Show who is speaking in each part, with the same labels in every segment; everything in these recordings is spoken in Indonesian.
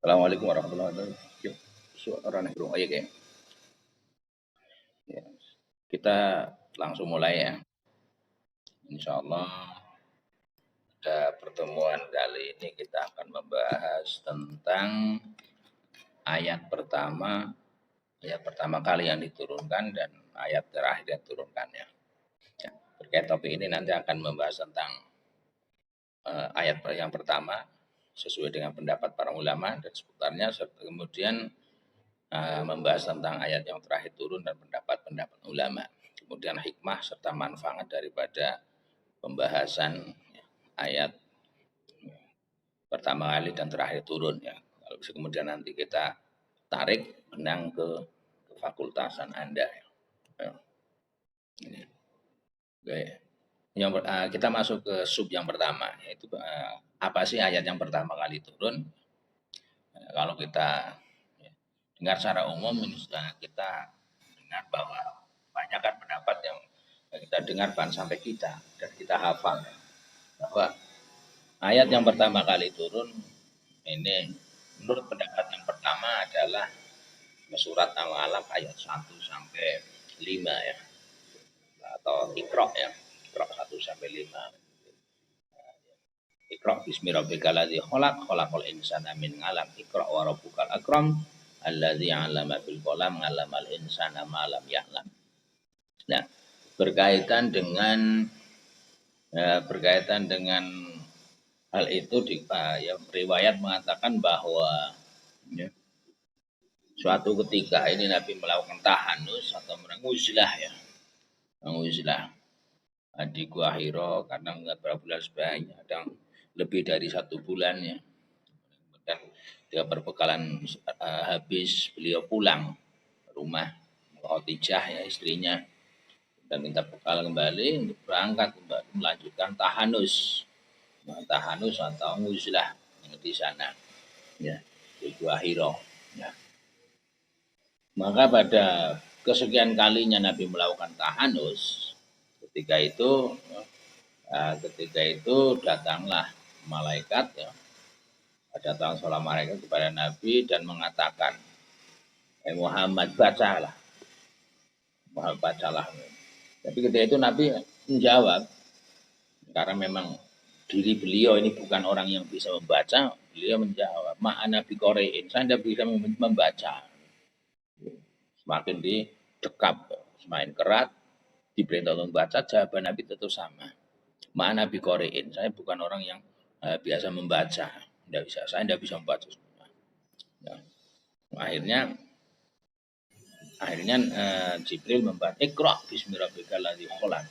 Speaker 1: Assalamualaikum warahmatullahi wabarakatuh. Yuk, suara nih bro. Oh, iya, kayak. Ya. Kita langsung mulai ya. Insya Allah pada pertemuan kali ini kita akan membahas tentang ayat pertama kali yang diturunkan dan ayat terakhir yang diturunkannya. Ya. Terkait topik ini nanti akan membahas tentang ayat yang pertama sesuai dengan pendapat para ulama dan seputarnya, kemudian membahas tentang ayat yang terakhir turun dan pendapat-pendapat ulama. Kemudian hikmah serta manfaat daripada pembahasan ayat pertama kali dan terakhir turun ya. Kalau bisa kemudian nanti kita tarik benang ke fakultasan Anda. Ya. Ini. Oke. Kita masuk ke sub yang pertama, yaitu apa sih ayat yang pertama kali turun? Kalau kita ya, dengar secara umum ini sudah kita dengar bahwa banyak kan pendapat yang kita dengar bahkan sampai kita dan kita hafal bahwa ayat yang pertama kali turun ini menurut pendapat yang pertama adalah surat Al-Alaq ayat 1 sampai 5 ya, atau Iqra ya, Iqra 1 sampai 5. Iqra bismi rabbikal ladzi khalaq khalaqal insana min 'alaq Iqra wa rabbukal akram alladzi 'allama bil qalam 'allamal insana ma lam ya'lam. Nah, berkaitan dengan hal itu ya, riwayat mengatakan bahwa ya, suatu ketika ini Nabi melakukan tahanus atau uzlah ya, uzlah di Gua Hiro karena enggak berapa bulan sebanyak, ada lebih dari 1 bulan ya. Dan dia berbekalan habis, beliau pulang ke rumah Khadijah ya, istrinya, dan minta bekal kembali untuk berangkat kembali melanjutkan tahanus. Nah, tahanus atau uzlah di sana ya, di Gua Hiro ya. Maka pada kesekian kalinya Nabi melakukan tahanus, ketika itu datanglah malaikat ya, datang seorang malaikat kepada Nabi dan mengatakan, Muhammad bacalah, Muhammad bacalah. Tapi ketika itu Nabi menjawab, karena memang diri beliau ini bukan orang yang bisa membaca, beliau menjawab, ma'ana biqorein, saya tidak bisa membaca. Semakin didekap, semakin kerat, diperintah untuk membaca, jawaban Nabi tentu sama. Ma'ana biqorein, saya bukan orang yang biasa membaca, saya tidak bisa membaca. Ya. Akhirnya Jibril membaca Iqra bismi rabbikal ladzi khalaq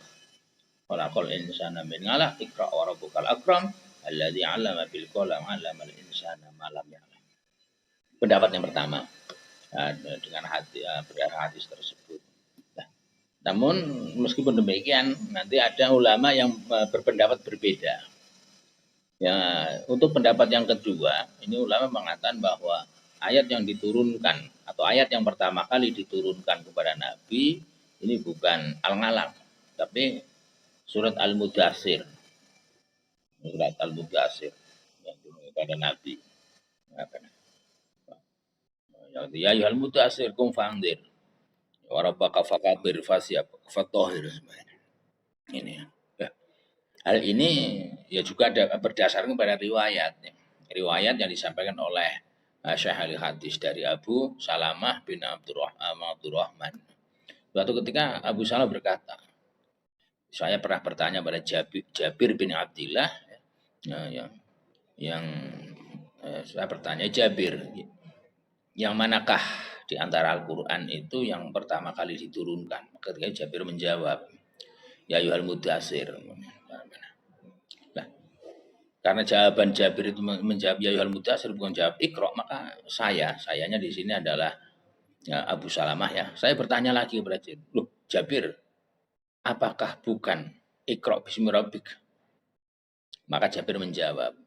Speaker 1: khalaqal insana min 'alaq Iqra wa rabbukal akram alladzi 'allama bil qalam 'allamal insana ma lam ya'lam. Pendapat yang pertama dengan hadis tersebut. Nah, namun meskipun demikian nanti ada ulama yang berpendapat berbeda. Ya, untuk pendapat yang kedua, ini ulama mengatakan bahwa ayat yang diturunkan atau ayat yang pertama kali diturunkan kepada Nabi ini bukan Al-Alaq, tapi surat Al-Mudaththir. Surat Al-Mudaththir yang diturunkan kepada Nabi. Ya ayyuhal mudaththir qum fa'andzir wa rabbaka fakabbir fatahhir. Ini ya. Hal ini ya juga berdasarkan pada riwayat. Riwayat yang disampaikan oleh Syekh al-Hadis dari Abu Salamah bin Abdurrahman. Suatu ketika Abu Salamah berkata, saya pernah bertanya pada Jabir bin Abdillah yang saya bertanya, Jabir, yang manakah di antara Al-Quran itu yang pertama kali diturunkan? Ketika Jabir menjawab, ya ayyuhal mudaththir. Nah, karena jawaban Jabir itu menjawab ya ayyuhal mudaththir bukan jawab Iqra, maka sayanya di sini adalah ya, Abu Salamah ya. Saya bertanya lagi kepada Jabir, loh Jabir, apakah bukan Iqra bismi rabbik? Maka Jabir menjawab,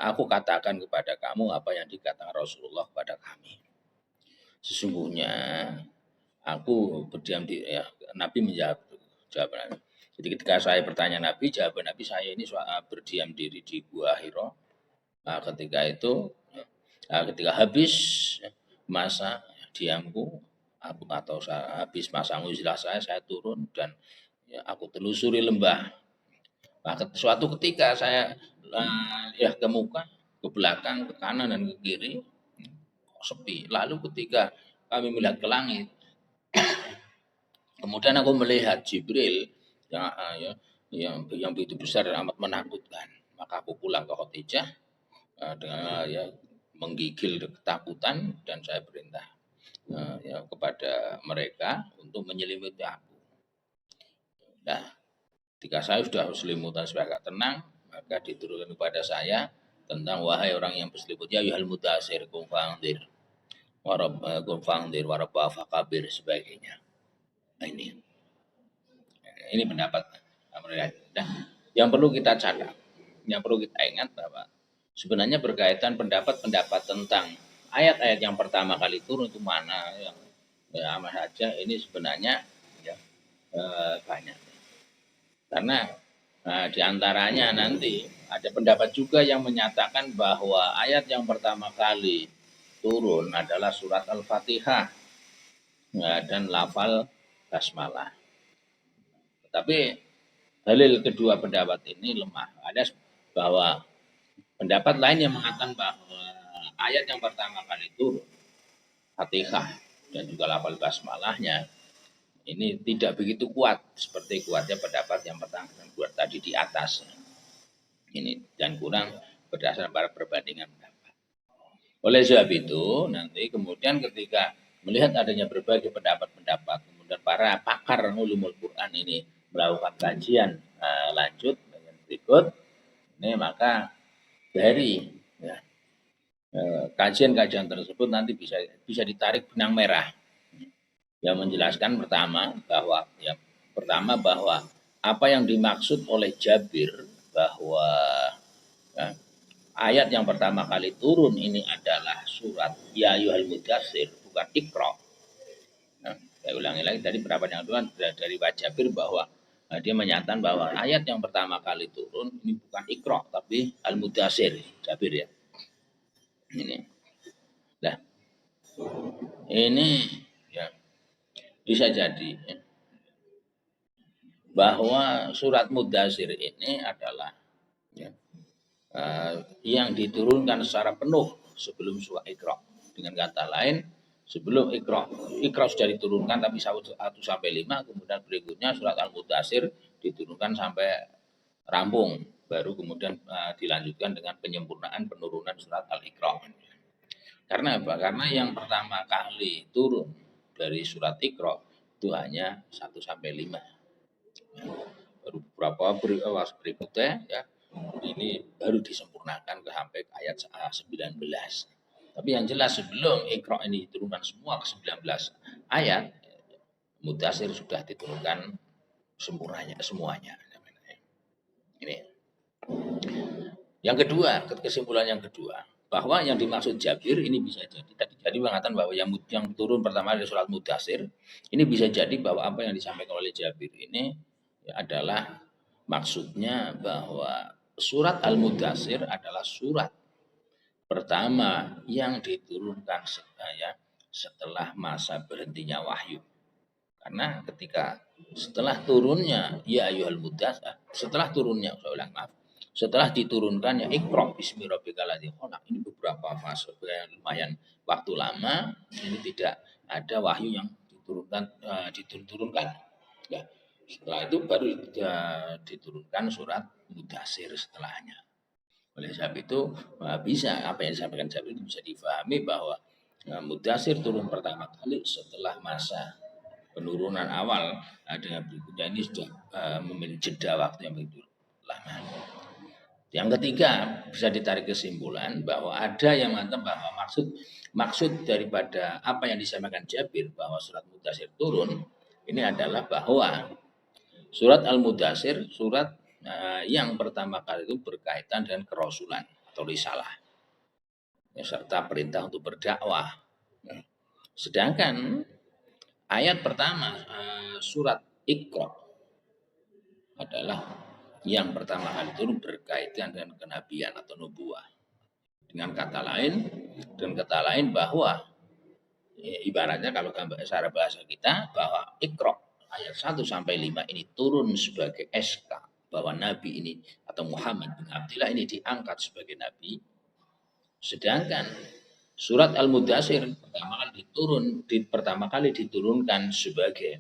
Speaker 1: aku katakan kepada kamu apa yang dikatakan Rasulullah kepada kami. Sesungguhnya aku berdiam di ya, Nabi menjawab jawaban. Jadi ketika saya bertanya Nabi, jawaban Nabi, saya ini berdiam diri di Gua Hiro Nah, ketika itu, ketika habis masa diamku, atau habis masa uzilah saya turun dan ya, aku telusuri lembah. Nah, suatu ketika saya ya ke muka, ke belakang, ke kanan dan ke kiri, sepi. Lalu ketika kami melihat ke langit, kemudian aku melihat Jibril yang yang begitu besar dan amat menakutkan. Maka aku pulang ke Khadijah dengan ya menggigil ketakutan dan saya perintah ya, kepada mereka untuk menyelimuti aku. Nah, ketika saya sudah selimutan supaya agak tenang, maka diturunkan kepada saya tentang wahai orang yang berselimut ya yuhal mutasir kum fangdir warabba fakabir sebagainya. Nah, ini pendapat mereka. Nah, yang perlu kita catat, yang perlu kita ingat bahwa sebenarnya berkaitan pendapat-pendapat tentang ayat-ayat yang pertama kali turun itu mana yang ya, amat saja ini sebenarnya ya, banyak. Karena diantaranya nanti ada pendapat juga yang menyatakan bahwa ayat yang pertama kali turun adalah surat Al-Fatihah ya, dan lafal basmalah. Tapi dalil kedua pendapat ini lemah. Ada bahwa pendapat lain yang mengatakan bahwa ayat yang pertama kali turun Fatihah dan juga lafal basmalahnya ini tidak begitu kuat seperti kuatnya pendapat yang pertama dan kuat tadi di atas. Ini dan kurang berdasarkan para perbandingan pendapat. Oleh sebab itu, nanti kemudian ketika melihat adanya berbagai pendapat-pendapat, kemudian para pakar ulumul Quran ini melakukan kajian lanjut dengan berikut, ini maka dari ya, kajian-kajian tersebut nanti bisa ditarik benang merah yang menjelaskan pertama bahwa apa yang dimaksud oleh Jabir bahwa ya, ayat yang pertama kali turun ini adalah surat Ya Ayyuhal Mudatsir, bukan Iqra. Nah, saya ulangi lagi tadi pendapat yang kedua dari Pak Jabir bahwa dia menyatakan bahwa ayat yang pertama kali turun ini bukan Iqra tapi Al Mudatsir, Jabir ya. Ini. Nah, ini ya bisa jadi ya, bahwa surat Mudatsir ini adalah ya, yang diturunkan secara penuh sebelum surat Iqra. Dengan kata lain, sebelum Iqra sudah diturunkan tapi 1 sampai 5, kemudian berikutnya surat Al-Mudatsir diturunkan sampai rampung, baru kemudian dilanjutkan dengan penyempurnaan penurunan surat Al-Iqra. Karena apa? Karena yang pertama kali turun dari surat Iqra itu hanya 1 sampai 5. Baru beberapa berikutnya ya ini baru disempurnakan ke sampai ayat 19. Tapi yang jelas sebelum Iqra ini diturunkan semua ke 19 ayat, Mudatsir sudah diturunkan sempurnanya semuanya. Ini. Yang kedua, kesimpulan yang kedua, bahwa yang dimaksud Jabir ini bisa jadi tadi jadi mengatakan bahwa yang turun pertama dari surat Mudatsir ini bisa jadi bahwa apa yang disampaikan oleh Jabir ini adalah maksudnya bahwa surat Al-Mudatsir adalah surat pertama yang diturunkan setelah masa berhentinya wahyu. Karena ketika setelah turunnya ya ayyuhal mudatsir, setelah turunnya saya ulang maaf, setelah diturunkannya Iqra bismi rabbikal ladzi khalaq, ini beberapa fase yang lumayan waktu lama ini tidak ada wahyu yang diturunkan. Ya, setelah itu baru diturunkan surat Mudatsir setelahnya. Oleh sebab itu bisa apa yang disampaikan Jabir itu bisa difahami bahwa Mudatsir turun pertama kali setelah masa penurunan awal dengan berikutnya ini sudah memiliki jeda waktu yang begitu lama. Yang ketiga bisa ditarik kesimpulan bahwa ada yang mengatakan bahwa maksud daripada apa yang disampaikan Jabir bahwa surat Mudatsir turun ini adalah bahwa surat Al-Mudatsir surat yang pertama kali itu berkaitan dengan kerasulan atau risalah ya, serta perintah untuk berdakwah. Sedangkan ayat pertama surat Iqra adalah yang pertama kali itu berkaitan dengan kenabian atau nubuah. Dengan kata lain bahwa ibaratnya kalau gambar secara bahasa kita bahwa Iqra ayat 1 sampai 5 ini turun sebagai SK bahwa Nabi ini atau Muhammad bin Abdullah ini diangkat sebagai Nabi. Sedangkan surat Al-Mudaththir pertama kali diturunkan sebagai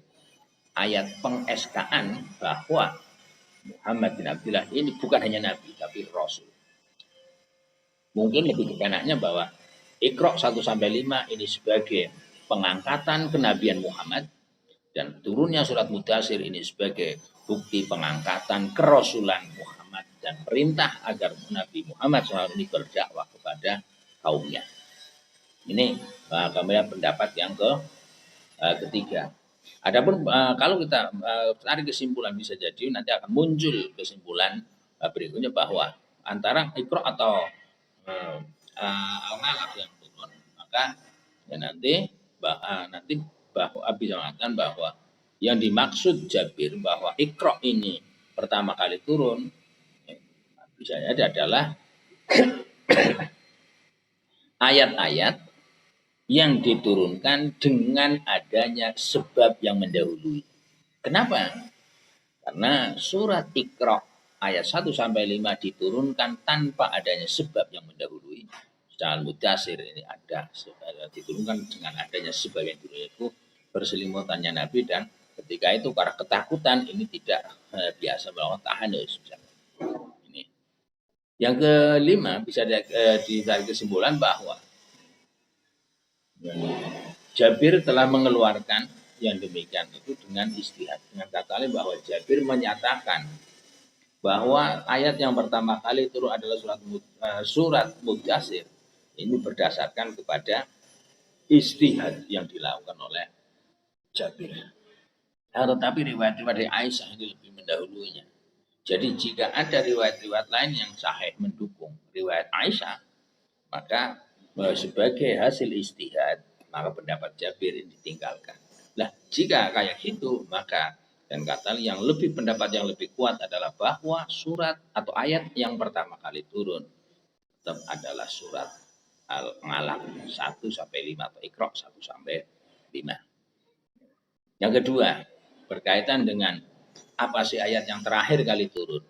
Speaker 1: ayat peng-SK-an bahwa Muhammad bin Abdullah ini bukan hanya Nabi tapi Rasul. Mungkin lebih kepenaknya bahwa Iqra 1 sampai 5 ini sebagai pengangkatan kenabian Muhammad dan turunnya surat Mudaththir ini sebagai bukti pengangkatan kerasulan Muhammad dan perintah agar Nabi Muhammad SAW ini berdakwah kepada kaumnya. Ini kemudian pendapat yang ketiga. Adapun kalau kita tarik kesimpulan bisa jadi nanti akan muncul kesimpulan berikutnya bahwa antara Iqra atau Al-Alaq yang turun, maka ya nanti bahwa bisa mengatakan bahwa yang dimaksud Jabir bahwa Iqra ini pertama kali turun bisa jadi adalah ayat-ayat yang diturunkan dengan adanya sebab yang mendahului. Kenapa? Karena surat Iqra ayat 1-5 diturunkan tanpa adanya sebab yang mendahului. Sedangkan Mudaththir ini ada diturunkan dengan adanya sebab yang dulu itu berselimutannya Nabi dan ketika itu karena ketakutan ini tidak biasa melakukan tahanus. Ini. Yang kelima bisa ditarik kesimpulan bahwa Jabir telah mengeluarkan yang demikian itu dengan istihad. Dengan kata lain bahwa Jabir menyatakan bahwa ayat yang pertama kali turun adalah surat Mudaththir. Ini berdasarkan kepada istihad yang dilakukan oleh Jabir. Tetapi riwayat-riwayat dari Aisyah ini lebih mendahulunya. Jadi jika ada riwayat-riwayat lain yang sahih mendukung riwayat Aisyah, maka sebagai hasil istihad, maka pendapat Jabir ini ditinggalkan. Nah, jika kayak gitu, maka dan kata yang lebih pendapat yang lebih kuat adalah bahwa surat atau ayat yang pertama kali turun tetap adalah surat Al-Alaq 1-5 atau Iqra 1-5. Yang kedua, berkaitan dengan apa sih ayat yang terakhir kali turun.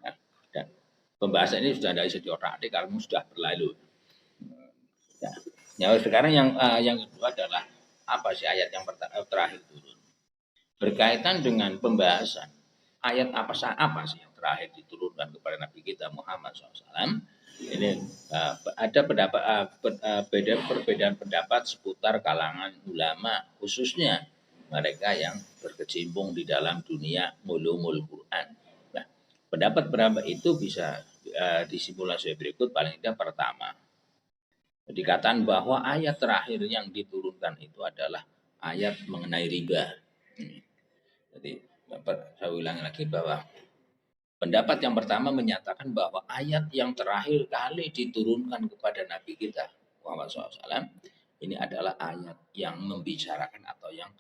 Speaker 1: Nah, dan pembahasan ini sudah dari sejauh tadi karena sudah berlalu. Nah, sekarang yang kedua adalah apa sih ayat yang terakhir turun. Berkaitan dengan pembahasan ayat apa sih yang terakhir diturunkan kepada Nabi kita Muhammad SAW. Ini ada perbedaan pendapat seputar kalangan ulama, khususnya mereka yang berkecimpung di dalam dunia ulumul Quran. Nah, pendapat itu bisa disimpulkan sebagai berikut. Paling tidak pertama, dikatakan bahwa ayat terakhir yang diturunkan itu adalah ayat mengenai riba. Jadi saya ulangi lagi bahwa pendapat yang pertama menyatakan bahwa ayat yang terakhir kali diturunkan kepada Nabi kita Muhammad SAW ini adalah ayat yang membicarakan atau yang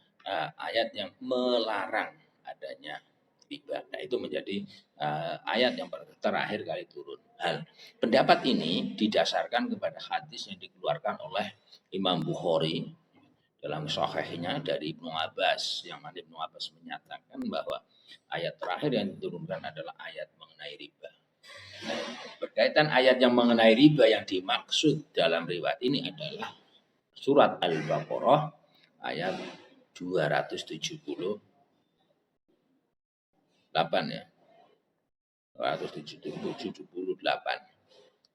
Speaker 1: ayat yang melarang adanya riba. Nah, itu menjadi ayat yang terakhir kali turun. Pendapat ini didasarkan kepada hadis yang dikeluarkan oleh Imam Bukhari dalam sahihnya dari Ibnu Abbas, yang mana Ibnu Abbas menyatakan bahwa ayat terakhir yang diturunkan adalah ayat mengenai riba. Berkaitan ayat yang mengenai riba yang dimaksud dalam riwayat ini adalah surat Al-Baqarah ayat 278 ya. 278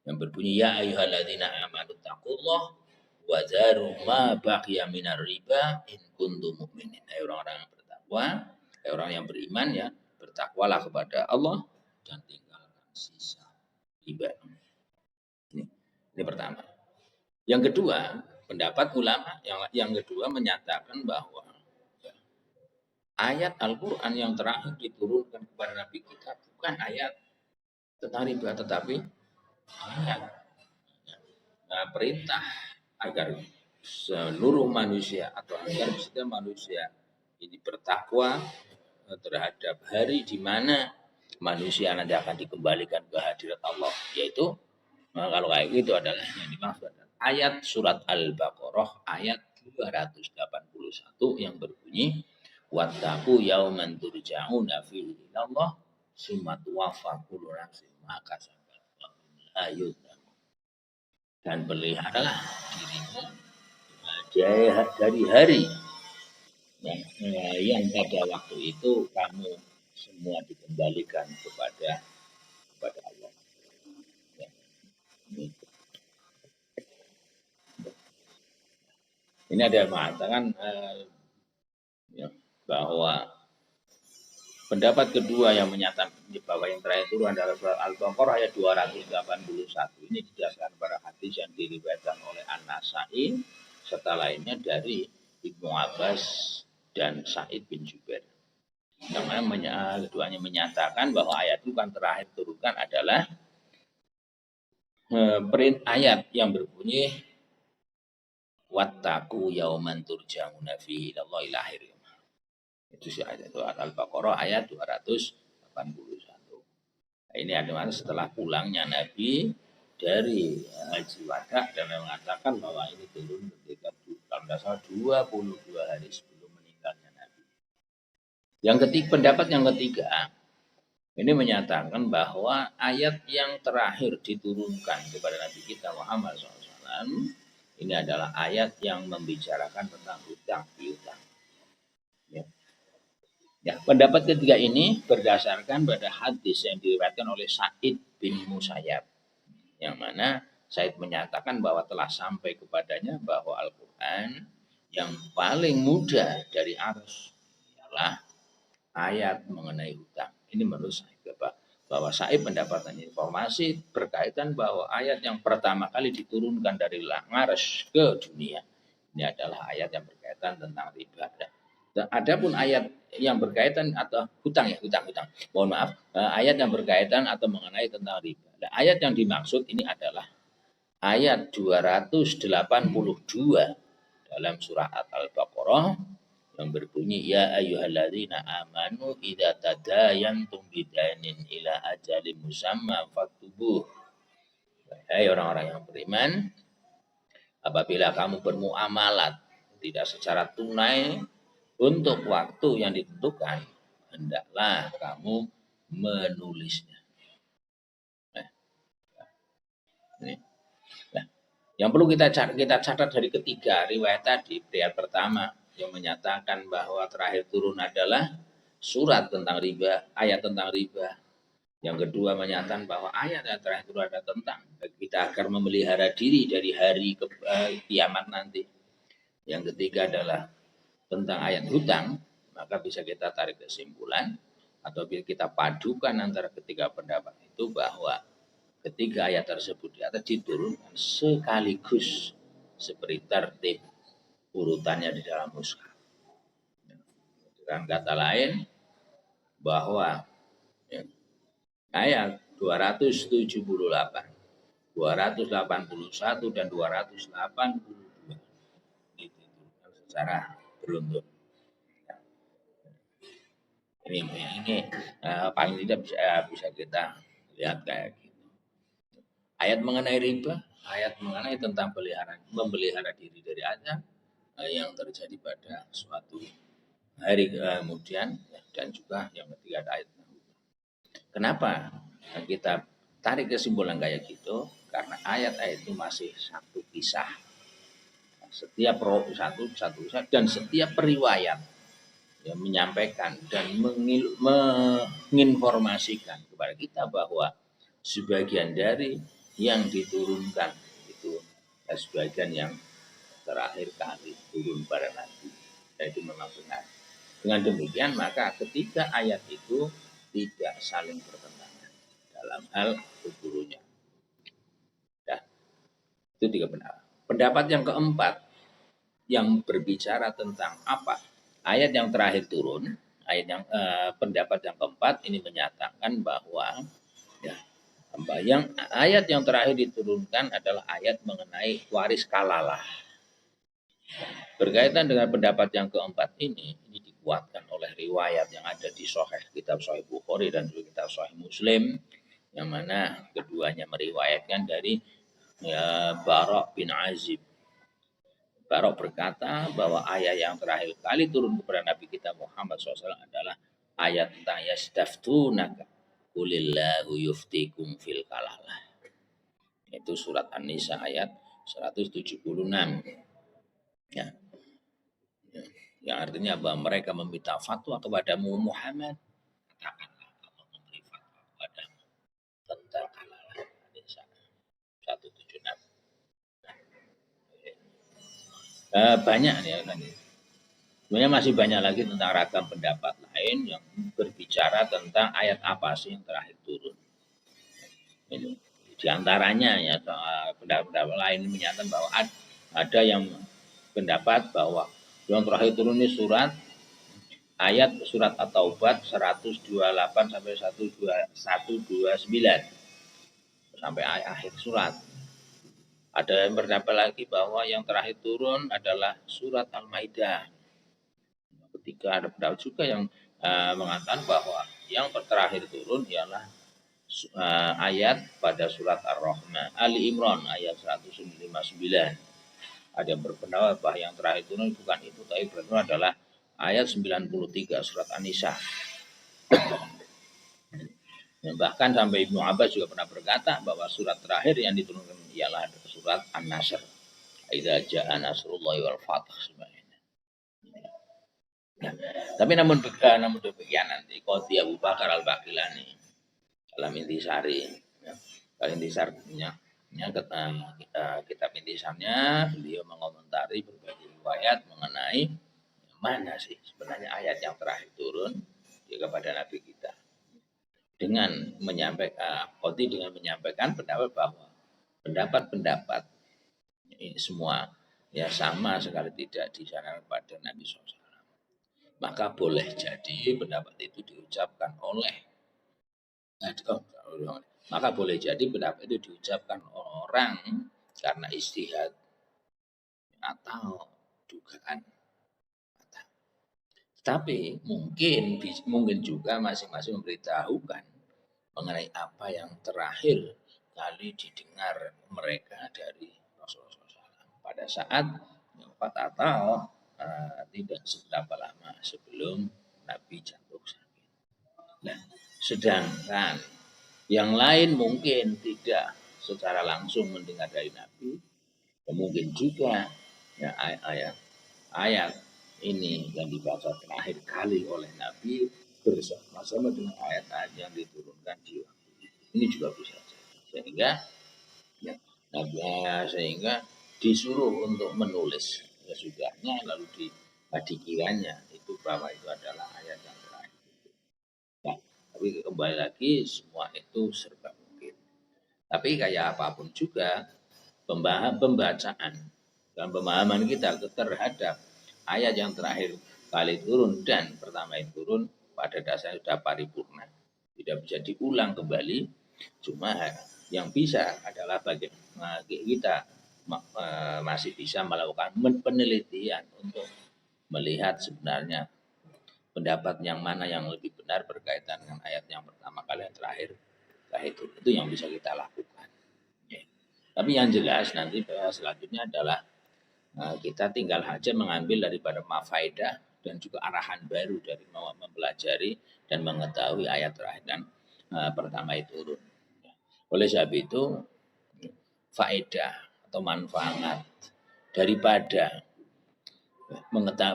Speaker 1: yang berbunyi ya ayyuhalladzina amanu taqullah wa zaru ma baqiya minar riba in kuntum mu'minin. Hai orang-orang yang bertakwa, hai orang yang beriman ya, bertakwalah kepada Allah dan tinggalkan sisa riba. Ini pertama. Yang kedua, pendapat ulama yang kedua menyatakan bahwa ayat Al-Qur'an yang terakhir diturunkan kepada Nabi kita bukan ayat tentang riba, tetapi ayat perintah agar seluruh manusia atau agar setiap manusia ini bertakwa terhadap hari di mana manusia nanti akan dikembalikan ke hadirat Allah, yaitu Nah, kalau kayak gitu adalah yang dimaksud adalah ayat surat Al-Baqarah ayat 281 yang berbunyi wattaqu yauman turja'una fihi ilallah summa tuwaffa kullu nafsin ma kasabat wa hum la yuzlamun. Dan peliharalah dirimu dari hari yang pada waktu itu kamu semua dikembalikan kepada Allah. Ya, ini ada yang mengatakan ya, bahwa pendapat kedua yang menyatakan bahwa yang terakhir itu adalah surat Al-Baqarah ayat 281. Ini didasarkan pada hadis yang diriwayatkan oleh An-Nasa'i serta lainnya dari Ibnu Abbas dan Sa'id bin Jubair. Yang mana keduanya menyatakan bahwa ayat itu kan terakhir turunkan adalah ayat yang berbunyi wattaqu yauman turja'una fihi ilallahi lahir. Itu sih ayat itu Al-Baqarah ayat 281. Nah, ini adalah setelah pulangnya Nabi dari Haji Wada dan mengatakan bahwa ini turun ketika kalau tidak salah 22 hari sebelum meninggalnya Nabi. Yang ketiga, pendapat yang ketiga ini menyatakan bahwa ayat yang terakhir diturunkan kepada Nabi kita Muhammad SAW ini adalah ayat yang membicarakan tentang hutang piutang. Ya. Ya, pendapat ketiga ini berdasarkan pada hadis yang diriwayatkan oleh Sa'id bin Musayyab, yang mana Sa'id menyatakan bahwa telah sampai kepadanya bahwa Al-Quran yang paling mudah dari arus ialah ayat mengenai hutang. Ini menurut Sa'id, bahwa Sa'id mendapatkan informasi berkaitan bahwa ayat yang pertama kali diturunkan dari arus ke dunia ini adalah ayat yang berkaitan tentang riba. Dan adapun ayat yang berkaitan atau hutang ya hutang. Mohon maaf, ayat yang berkaitan atau mengenai tentang riba. Nah, ayat yang dimaksud ini adalah ayat 282 dalam surah Al-Baqarah yang berbunyi ya ayyuhalladzina amanu idza tadayantum bidainin ila ajalin musamma faktubuh. Hai orang-orang yang beriman, apabila kamu bermuamalat tidak secara tunai untuk waktu yang ditentukan, hendaklah kamu menulisnya. Nah, ini. Nah, yang perlu kita catat dari ketiga riwayat tadi, riwayat pertama yang menyatakan bahwa terakhir turun adalah surat tentang riba, ayat tentang riba. Yang kedua menyatakan bahwa ayat yang terakhir itu ada tentang kita agar memelihara diri dari hari kiamat nanti. Yang ketiga adalah tentang ayat hutang, maka bisa kita tarik kesimpulan atau kita padukan antara ketiga pendapat itu bahwa ketiga ayat tersebut di atas diturunkan sekaligus seperti tertib urutannya di dalam mushaf. Dengan kata lain bahwa ya, ayat 278, 281 dan 282 diturunkan secara beruntun. Ini paling tidak bisa kita lihat kayak gitu. Ayat mengenai riba, ayat mengenai tentang memelihara diri dari azab yang terjadi pada suatu hari kemudian dan juga yang ketiga ada ayat. Kenapa kita tarik kesimpulan kayak gitu? Karena ayat-ayat itu masih satu kisah. Setiap satu kisah dan setiap periwayat yang menyampaikan dan menginformasikan kepada kita bahwa sebagian dari yang diturunkan itu sebagian yang terakhir kali turun pada Nabi. Dan itu memang benar. Dengan demikian maka ketika ayat itu tidak saling bertentangan dalam hal turunnya. Nah, itu tiga benar. Pendapat yang keempat yang berbicara tentang apa? Ayat yang terakhir turun, pendapat yang keempat ini menyatakan bahwa ya, ayat yang terakhir diturunkan adalah ayat mengenai waris kalalah. Berkaitan dengan pendapat yang keempat ini dikuatkan oleh riwayat yang ada di Sahih kitab Sahih Bukhari dan juga kitab Sahih Muslim yang mana keduanya meriwayatkan dari Bara' bin Azib. Bara' berkata bahwa ayat yang terakhir kali turun kepada Nabi kita Muhammad SAW adalah ayat tentang yastaftunaka qulillahu yuftikum fil kalalah. Itu surat An-Nisa ayat 176. Ya. Yang artinya bahwa mereka meminta fatwa kepadamu Muhammad, katakanlah Allah memberi fatwa kepadamu tentang kalalah. An-Nisa 176. Banyak ya kan. Sebenarnya masih banyak lagi tentang ragam pendapat lain yang berbicara tentang ayat apa sih yang terakhir turun. Ini. Di antaranya ya pendapat-pendapat lain menyatakan bahwa ada yang pendapat bahwa yang terakhir turun ini ayat surat At-Taubah 128 sampai 129 sampai akhir surat. Ada yang berpendapat lagi bahwa yang terakhir turun adalah surat Al-Maidah. Ketika ada pendapat juga yang mengatakan bahwa yang terakhir turun ialah ayat pada surat Ar-Rahman, Ali Imran ayat 159. Ada yang berpendapat bahwa yang terakhir turun bukan itu, tapi benar adalah ayat 93 surat An-Nisa. Bahkan sampai Ibnu Abbas juga pernah berkata bahwa surat terakhir yang diturunkan ialah surat An-Nasr. Idza jaa nasrullahi wal fath. Nah, tapi namun demikian nanti Qadhi Abu Bakar Al-Baqilani dalam intisari, ya, dalam intisarnya, kitab intisarnya beliau mengomentari berbagai riwayat mengenai mana sih sebenarnya ayat yang terakhir turun kepada Nabi kita. Dengan menyampaikan Qadhi dengan menyampaikan pendapat bahwa pendapat-pendapat ini semua ya sama sekali tidak disarankan pada Nabi SAW. Maka boleh jadi pendapat itu diucapkan oleh maka boleh jadi pendapat itu diucapkan orang karena istihad atau dugaan. Tapi mungkin juga masing-masing memberitahukan mengenai apa yang terakhir kali didengar mereka dari Rasulullah SAW pada saat wafat atau tidak seberapa lama sebelum Nabi jatuh sakit. Nah, sedangkan yang lain mungkin tidak secara langsung mendengar dari Nabi, mungkin juga ya ayat ini yang dibaca terakhir kali oleh Nabi bersama-sama dengan ayat-ayat yang diturunkan di waktu itu. Ini juga bisa jadi. Ya, sehingga disuruh untuk menulis sesudahnya lalu dikiranya itu bahwa itu adalah ayat yang terakhir. Nah, tapi kembali lagi semua itu serba mungkin. Tapi kayak apapun juga pembacaan dan pemahaman kita terhadap ayat yang terakhir kali turun dan pertama itu turun pada dasarnya sudah paripurna. Tidak bisa diulang kembali. Cuma yang bisa adalah bagaimana kita masih bisa melakukan penelitian untuk melihat sebenarnya pendapat yang mana yang lebih benar berkaitan dengan ayat yang pertama kali yang terakhir itu yang bisa kita lakukan. Ya. Tapi yang jelas nanti selanjutnya adalah kita tinggal saja mengambil daripada mafaidah dan juga arahan baru dari mempelajari dan mengetahui ayat terakhir dan pertama itu turun. Oleh sebab itu faedah atau manfaat daripada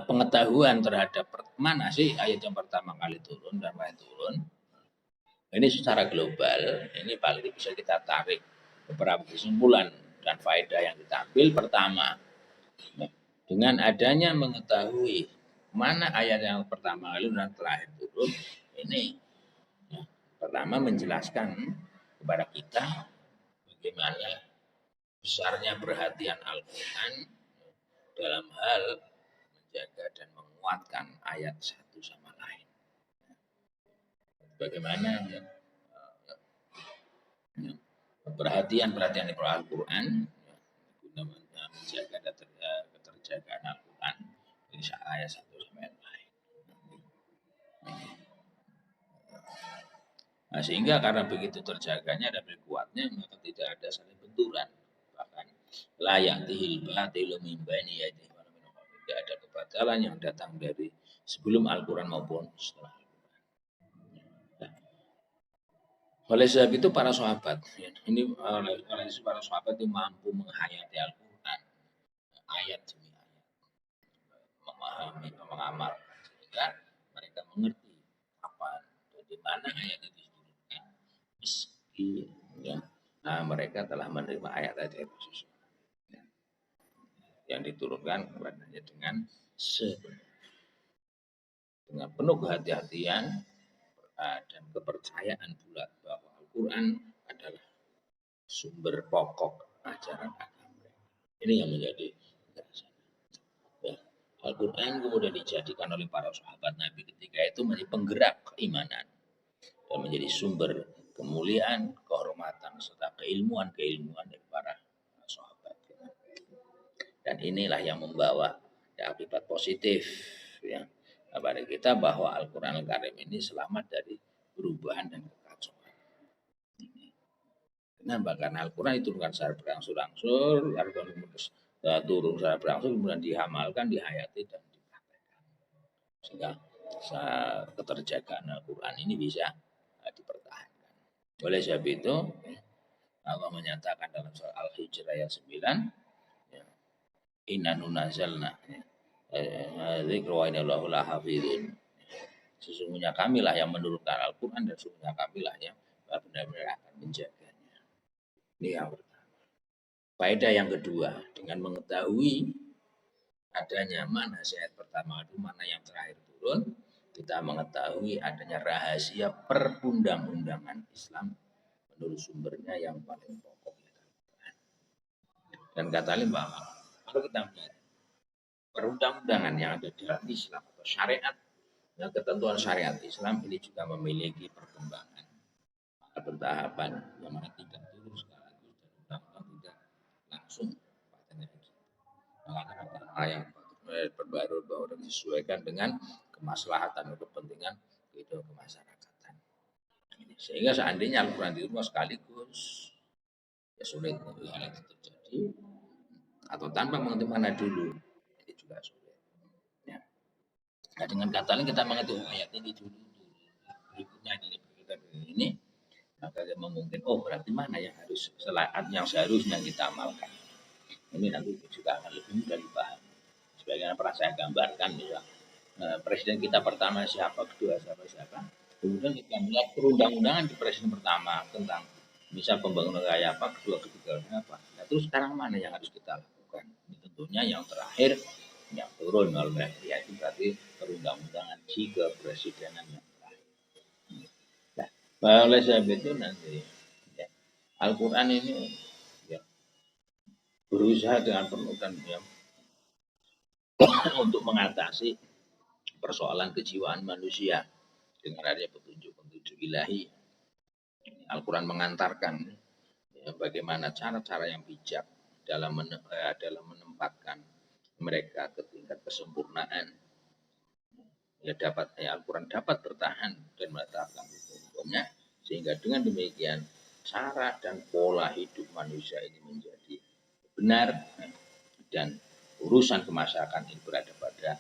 Speaker 1: pengetahuan terhadap mana sih ayat yang pertama kali turun dan mana turun. Ini secara global, ini paling bisa kita tarik beberapa kesimpulan dan faedah yang kita ambil. Pertama, dengan adanya mengetahui mana ayat yang pertama kali dan terakhir turun, ini pertama menjelaskan kepada kita bagaimana besarnya perhatian Al-Quran dalam hal menjaga dan menguatkan ayat satu sama lain. Bagaimana perhatian Al-Quran guna menjaga keterjagaan Al-Quran dari ayat satu sampai yang lain. Nah, sehingga karena begitu terjaganya dan kuatnya maka tidak ada saling benturan. Bahkan layak tihil batilu min baini yadihi wa min khalfihi. Tidak ada kebatalan yang datang dari sebelum Al-Quran maupun setelah Al-Quran. Nah, oleh sebab itu para sahabat, ya, ini oleh para sahabat itu mampu menghayati Al-Quran ayat demi ayat, memahami, mengamalkan sehingga mereka mengerti apa dan di mana ayat itu diturunkan. Meski ya, mereka telah menerima ayat-ayat khusus yang diturunkan kepadanya dengan penuh kehati-hatian dan kepercayaan bulat bahwa Al-Quran adalah sumber pokok ajaran agama. Ini yang menjadi dasar. Ya, Al-Quran kemudian dijadikan oleh para sahabat Nabi ketika itu menjadi penggerak keimanan dan menjadi sumber kemuliaan, kehormatan serta keilmuan dari para sahabat. Dan inilah yang membawa ya, akibat positif ya kepada kita bahwa Al-Quran Al-Karim ini selamat dari perubahan dan kekacauan. Kenapa? Karena Al-Quran diturunkan secara berangsur-angsur, Al-Quran turun secara berangsur, kemudian dihamalkan, dihayati, dan dipraktekkan. Sehingga keterjagaan Al-Quran ini bisa dipertahankan. Oleh sebab itu, Allah menyatakan dalam surah Al-Hijr ayat 9, ya, Inna nunazalna dzikra wa inna lahu lahafizun. Sesungguhnya kamilah yang menurunkan Al-Quran dan sesungguhnya kamilah yang benar-benar akan menjaganya. Ini yang pertama. Faedah yang kedua, dengan mengetahui adanya mana ayat pertama itu, mana yang terakhir turun, kita mengetahui adanya rahasia perundang-undangan Islam menurut sumbernya yang paling pokok. Dan kata lain bahwa kalau kita melihat perundang-undangan yang ada dalam Islam atau syariat, nah, ketentuan syariat Islam ini juga memiliki perkembangan bertahapan yang mana tidak turun sekaligus dan undang-undang tidak langsung pada gitu. Maka ada ayat perbarui bahwa disesuaikan dengan kemaslahatan dan kepentingan kehidupan kemasyarakatan. Sehingga seandainya Al-Quran dirubah sekaligus, ya sulit hal itu terjadi atau tanpa mengerti mana dulu, ini juga sulit. Ya. Nah, dengan kata lain kita mengerti ayat ini dulu, berikutnya ini, maka memungkinkan berarti mana yang harus yang seharusnya kita amalkan. Ini nanti juga akan lebih mudah dipahami. Sebagaimana pernah saya gambarkan, misal presiden kita pertama siapa, kedua siapa. Kemudian kita melihat perundang-undangan di presiden pertama tentang misal pembangunan kayak apa, kedua, ketiga apa. Nah, terus sekarang mana yang harus kita lakukan? Ini tentunya yang terakhir yang turun oleh itu berarti perundang-undangan di kepresidenan yang terakhir. Nah, oleh sebab itu nanti ya, Al-Quran ini ya, berusaha dengan penuh dan ya, untuk mengatasi persoalan kejiwaan manusia dengan adanya petunjuk-petunjuk ilahi. Al-Quran mengantarkan ya, bagaimana cara-cara yang bijak dalam menempatkan mereka ke tingkat kesempurnaan. Ya dapat Al-Quran dapat bertahan dan menetapkan hukum-hukumnya sehingga dengan demikian cara dan pola hidup manusia ini menjadi benar dan urusan kemasyarakatan ini berada pada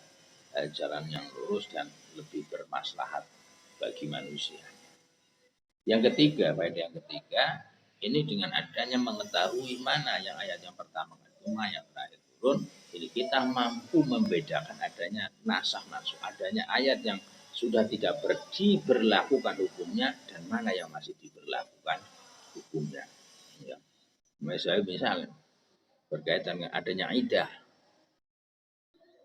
Speaker 1: jalan yang lurus dan lebih bermaslahat bagi manusia. Yang ketiga, faedah yang ketiga, ini dengan adanya mengetahui mana yang ayat yang pertama, mana yang terakhir turun, jadi kita mampu membedakan adanya nasah-nasuh, adanya ayat yang sudah tidak diberlakukan hukumnya dan mana yang masih diberlakukan hukumnya. Ya. Misalnya berkaitan dengan adanya iddah.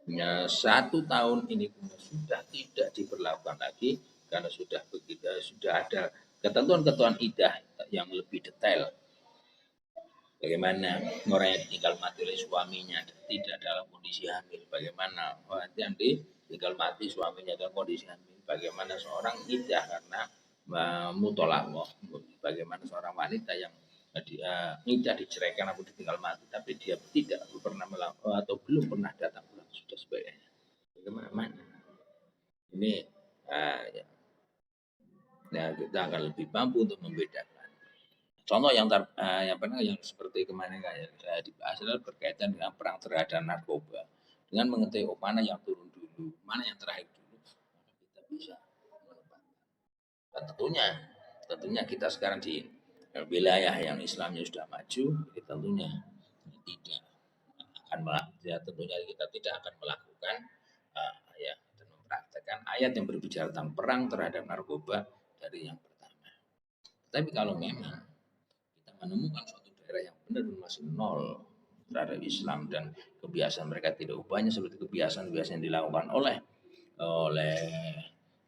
Speaker 1: Ya, 1 tahun ini sudah tidak diberlakukan lagi karena sudah begitu, sudah ada ketentuan-ketentuan iddah yang lebih detail. Bagaimana orang yang ditinggal mati oleh suaminya tidak dalam kondisi hamil, bagaimana orang yang ditinggal mati suaminya dalam kondisi hamil, bagaimana seorang iddah karena mutolak, bagaimana seorang wanita yang iddah diceraikan atau ditinggal mati tapi dia tidak pernah melakukan atau belum pernah datang pulang sudah sebagainya. Bagaimana? Ini ya, ya kita akan lebih mampu untuk membedakan. Contoh yang seperti kemarin kayak saya dibahas adalah berkaitan dengan perang terhadap narkoba. Dengan mengetahui mana yang turun dulu, mana yang terakhir dulu, maka kita bisa menempatkan. Dan tentunya kita sekarang di wilayah yang Islamnya sudah maju, tentunya tidak akan ya, tentunya kita tidak akan melakukan ya dan mempraktekkan ayat yang berbicara tentang perang terhadap narkoba dari yang pertama. Tapi kalau memang kita menemukan suatu daerah yang benar-benar masih nol terhadap Islam dan kebiasaan mereka tidak ubahnya seperti kebiasaan-kebiasaan yang dilakukan oleh oleh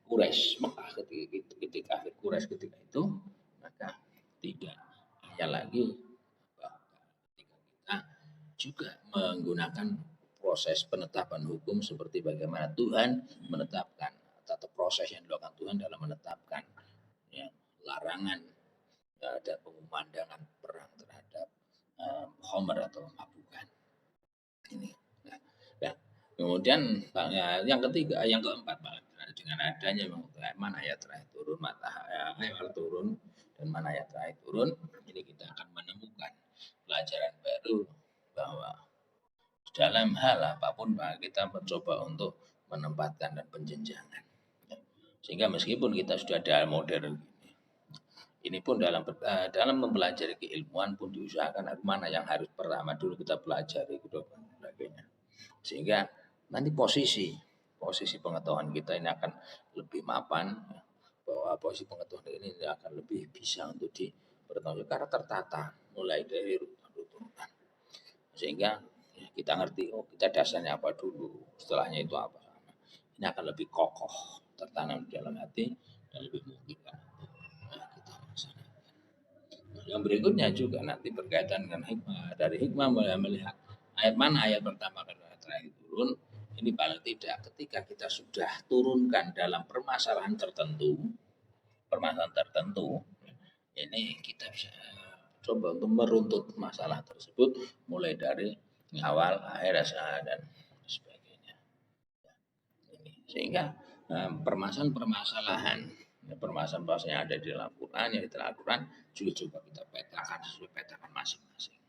Speaker 1: Quraisy Mekah ketika akhir Quraisy ketika itu, maka tidak hanya lagi ketika kita juga menggunakan proses penetapan hukum seperti bagaimana Tuhan menetapkan atau proses yang dilakukan Tuhan dalam menetapkan ya, larangan dan pemandangan perang terhadap Homer atau mabukan ini. Nah, nah, kemudian yang ketiga, yang keempat dengan adanya mana ayat terakhir turun, ayat turun dan mana ayat terakhir turun, ini kita akan menemukan pelajaran baru bahwa dalam hal apapun kita mencoba untuk menempatkan dan penjenjangan. Sehingga meskipun kita sudah ada modern ini pun dalam mempelajari keilmuan pun diusahakan mana yang harus pertama dulu kita pelajari gitu sebagainya. Sehingga nanti posisi pengetahuan kita ini akan lebih mapan bahwa posisi pengetahuan ini akan lebih bisa untuk dipertanggungjawabkan karena tertata mulai dari urutan. Sehingga ya, kita ngerti kita dasarnya apa dulu, setelahnya itu apa. Ini akan lebih kokoh tertanam di dalam hati dan lebih mungkin kita laksanakan. Yang berikutnya juga nanti berkaitan dengan hikmah. Dari hikmah mulai melihat ayat mana ayat pertama dan terakhir turun. Ini paling tidak ketika kita sudah turunkan dalam permasalahan tertentu, ini kita bisa coba untuk meruntut masalah tersebut mulai dari awal, akhir, dan sebagainya. Sehingga permasalahan-permasalahan yang ada di dalam Quran, yang di dalam Quran juga coba kita petakan sesuai petakan masing-masing.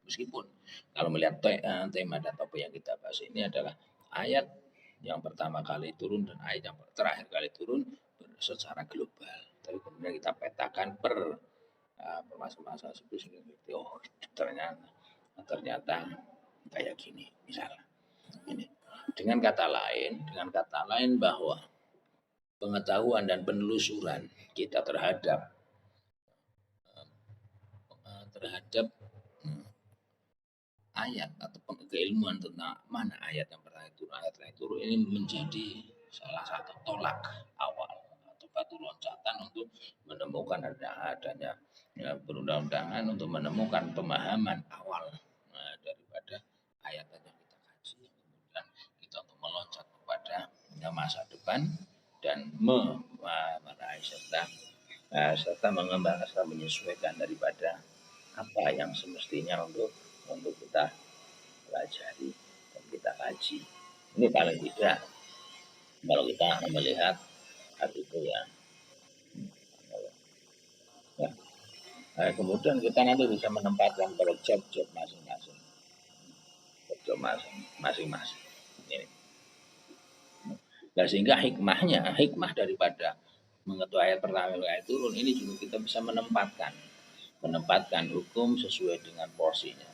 Speaker 1: Meskipun kalau melihat tema dan topik yang kita bahas ini adalah ayat yang pertama kali turun dan ayat yang terakhir kali turun secara global. Tapi kemudian kita petakan per permasalahan seperti ini. Oh, ternyata kayak gini misalnya. Ini dengan kata lain bahwa pengetahuan dan penelusuran kita terhadap ayat atau keilmuan tentang mana ayat yang terakhir turun ini menjadi salah satu tolak awal atau batu loncatan untuk menemukan adanya perundang-undangan untuk menemukan pemahaman awal daripada ayat yang kita kaji, kemudian kita untuk meloncat kepada masa depan dan meraih serta mengembangkan serta menyesuaikan daripada apa yang semestinya untuk kita pelajari dan kita kaji. Ini paling tidak kalau kita melihat hal itu ya. Kemudian kita nanti bisa menempatkan pada job masing-masing. Ini. Nah, sehingga hikmah daripada mengetahui ayat pertama ayat turun ini juga kita bisa menempatkan hukum sesuai dengan porsinya.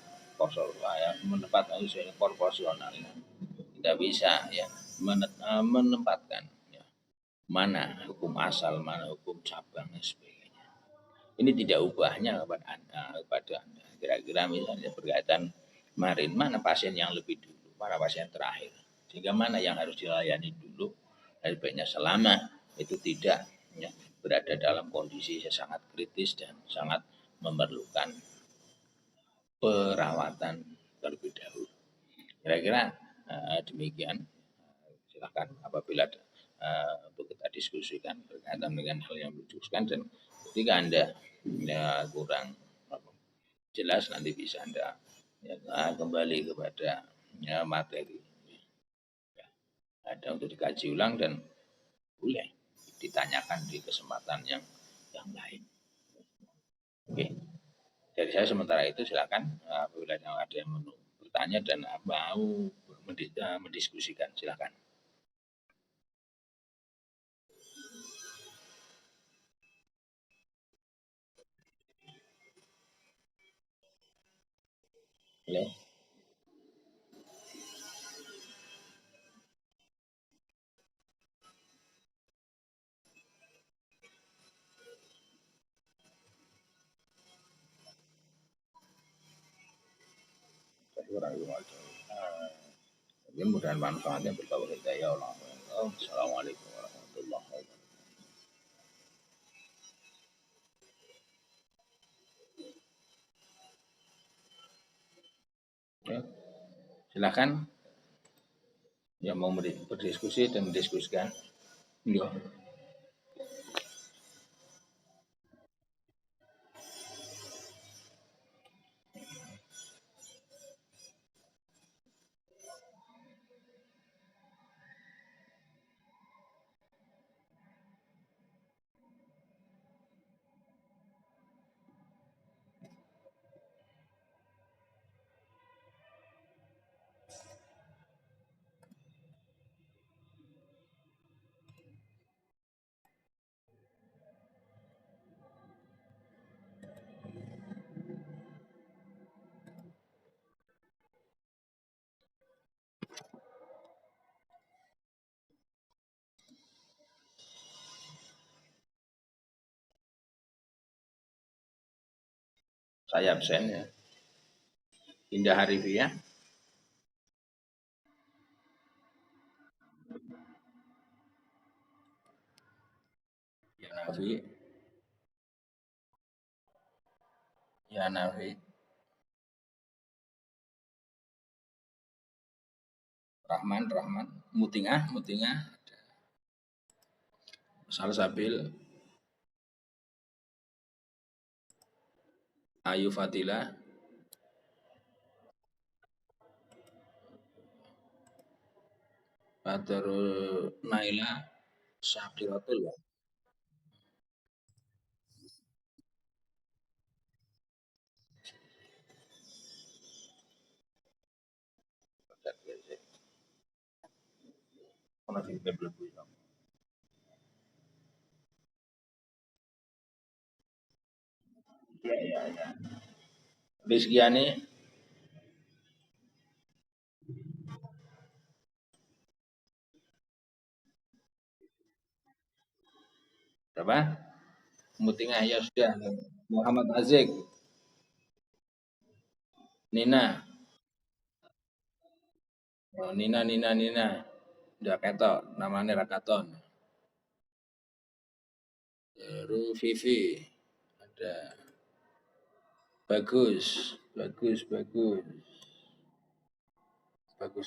Speaker 1: Menempatkan sesuai proporsionalnya. Kita bisa ya menempatkan ya, mana hukum asal, mana hukum cabang dan sebagainya. Ini tidak ubahnya kepada Anda. Kira-kira misalnya berkaitan kemarin, mana pasien yang lebih dulu, mana pasien terakhir. Sehingga mana yang harus dilayani dulu, baiknya selama itu tidak ya, berada dalam kondisi yang sangat kritis dan sangat memerlukan perawatan terlebih dahulu. Kira-kira demikian. Silakan apabila untuk kita diskusikan berkaitan dengan hal yang didiskusikan dan ketika Anda kurang jelas nanti bisa Anda kembali kepada materi ada untuk dikaji ulang dan boleh ditanyakan di kesempatan yang lain. Oke, dari saya sementara itu silakan apabila ada yang mau bertanya dan mau mendiskusikan silakan. Halo. Mudah-mudahan manfaatnya berbau hidayah Allah. Assalamualaikum warahmatullahi wabarakatuh. Ya, silakan yang mau berdiskusi dan mendiskusikan. Ya. Saya absen ya. Indah Harifia. Ya Nafi. Ya Nafi. Rahman. Mutingah. Salsabil. Ayu Fadila. Badrul Naila. Syakiratul ya. Ya. Rizkiani. Apa? Mutingah ya sudah. Muhammad Azik. Nina. Oh, Nina. Udah ketok, namanya Rakaton. Terus Vivi. Ada bagus. Bagus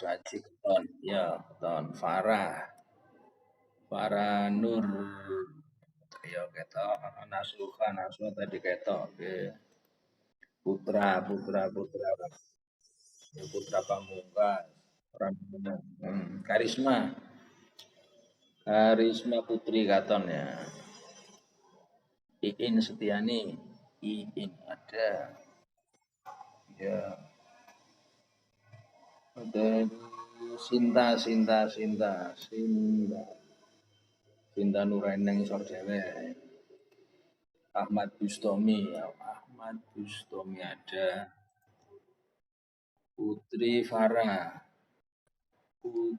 Speaker 1: Haji Keton. Ya, Keton. Farah Nur. Ya ketok. Nasuha tadi ketok. Oke. Putra Pamungkas. Karisma. Karisma Putri Katon ya. Iin Setiani. Iin ada. Ya. Ada Sinta Nuraineng Sordewe. Ahmad Bustomi ya. Ahmad Bustomi ada. Putri Farah. Oh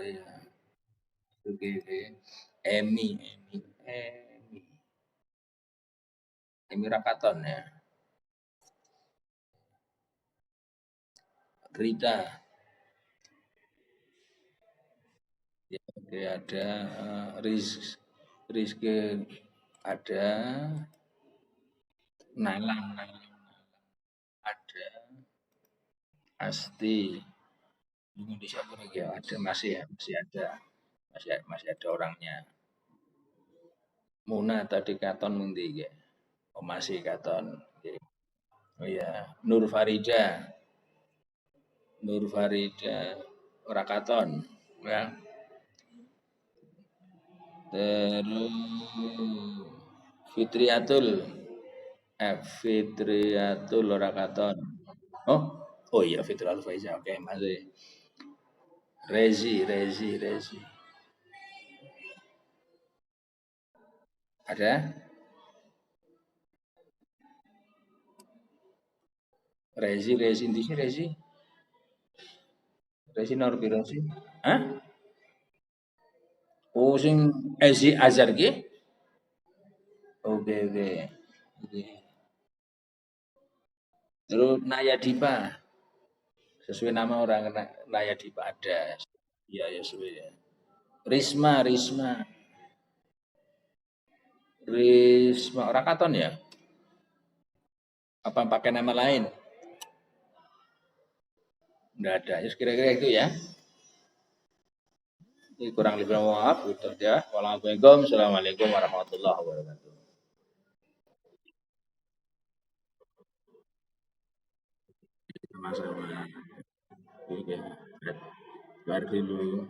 Speaker 1: iya. Oke. Emi. Emi Rakaton ya. Rita. Ya, oke, ada Rizky ada Nalang ada Asti. Ini siapa lagi ya? Ada masih ada orangnya. Muna tadi katon ngendi ya? Oh, masih katon. Oke. Oh iya, Nur Farida ora katon. Ya. Terus Fitriatul Fitriatul ora katon. Oh, oh iya Fitriatul Faiza. Oke, masih. Rezi. Ada? Rezi ndi sih Rezi? Rezi nomor piro sih? Hah? Oh, sing Ezi Azhar ki? Oke. Oke. Terus Naya Dipa. Sesuai nama orang Naya Dipa ada. Iya, ya sesuai ya. Risma. Risma orang katon ya? Apa pakai nama lain? Enggak ada. Ya kira-kira itu ya. Ini kurang lebih maaf, gitu ya. Wassalamualaikum warahmatullahi wabarakatuh. Sama-sama. Oke. Bar dulu.